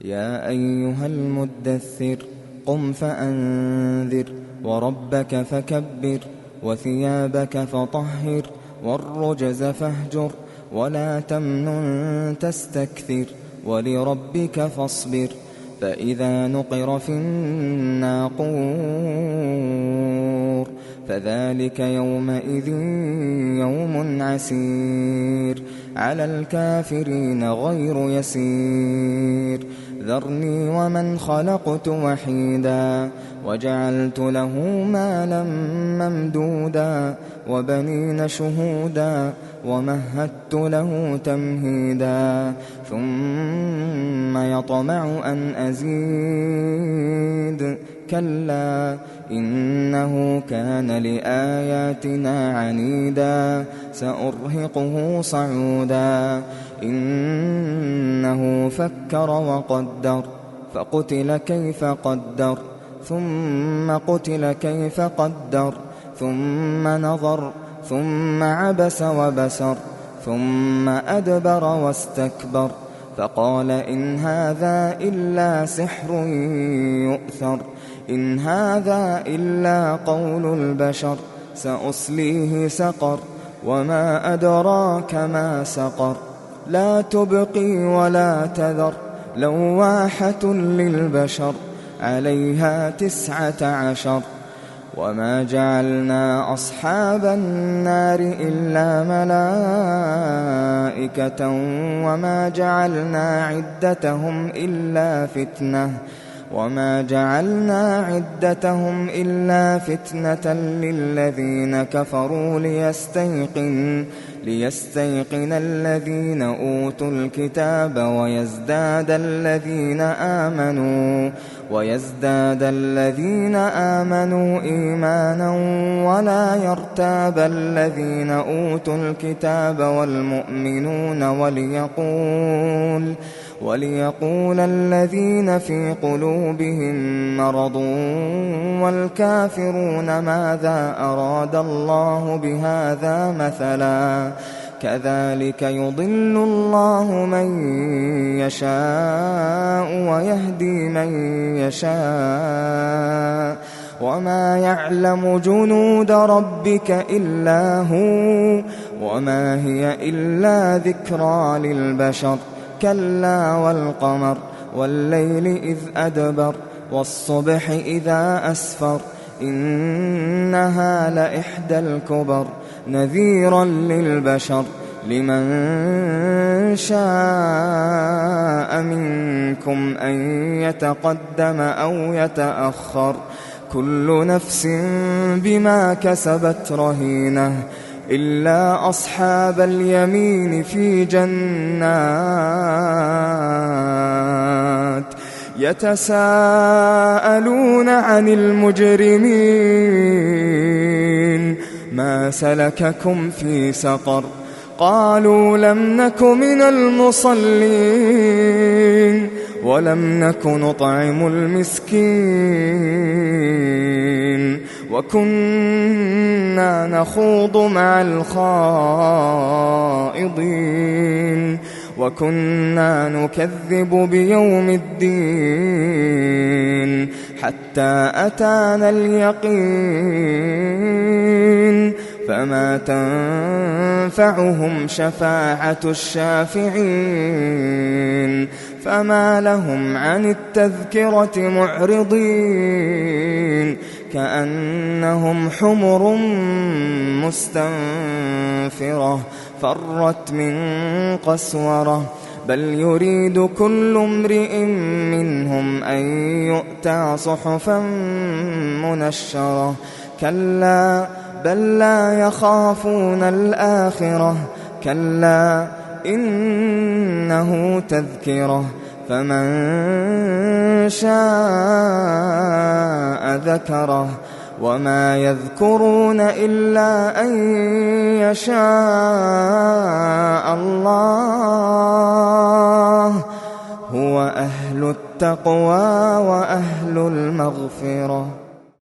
يا أيها المدثر قم فأنذر وربك فكبر وثيابك فطهر والرجز فاهجر ولا تمنن تستكثر ولربك فاصبر فإذا نقر في الناقور فذلك يومئذ يوم عسير على الكافرين غير يسير ذرني ومن خلقت وحيدا وجعلت له مالا ممدودا وبنين شهودا ومهدت له تمهيدا ثم يطمع أن أزيد كلا إنه كان لآياتنا عنيدا سأرهقه صعودا إنه فكر وقدر فقتل كيف قدر ثم قتل كيف قدر ثم نظر ثم عبس وبسر ثم أدبر واستكبر فقال إن هذا إلا سحر يؤثر إن هذا إلا قول البشر سأصليه سقر وما أدراك ما سقر لا تبقي ولا تذر لواحة للبشر عليها 19 وما جعلنا أصحاب النار إلا ملائكة وما جعلنا عدتهم إلا فتنة للذين كفروا ليستيقن الذين أوتوا الكتاب ويزداد الذين آمنوا إيمانا ولا يرتاب الذين أوتوا الكتاب والمؤمنون وليقول الذين في قلوبهم مرض والكافرون ماذا أراد الله بهذا مثلا كذلك يضل الله من يشاء ويهدي من يشاء وما يعلم جنود ربك إلا هو وما هي إلا ذكرى للبشر كلا والقمر والليل إذ أدبر والصبح إذا أسفر إنها لإحدى الكبر نذيرا للبشر لمن شاء منكم أن يتقدم أو يتأخر كل نفس بما كسبت رهينة إلا أصحاب اليمين في جنات يتساءلون عن المجرمين ما سلككم في سقر قالوا لم نك من المصلين ولم نك نطعم المسكين وكنا نخوض مع الخائضين وكنا نكذب بيوم الدين حتى أتانا اليقين فما تنفعهم شفاعة الشافعين فما لهم عن التذكرة معرضين كأنهم حمر مستنفرة فرت من قسورة بل يريد كل امرئ منهم أن يؤتى صحفا منشرة كلا بل لا يخافون الآخرة كلا إنه تذكرة فمن شاء ذكره وما يذكرون إلا أن يشاء الله هو أهل التقوى وأهل المغفرة.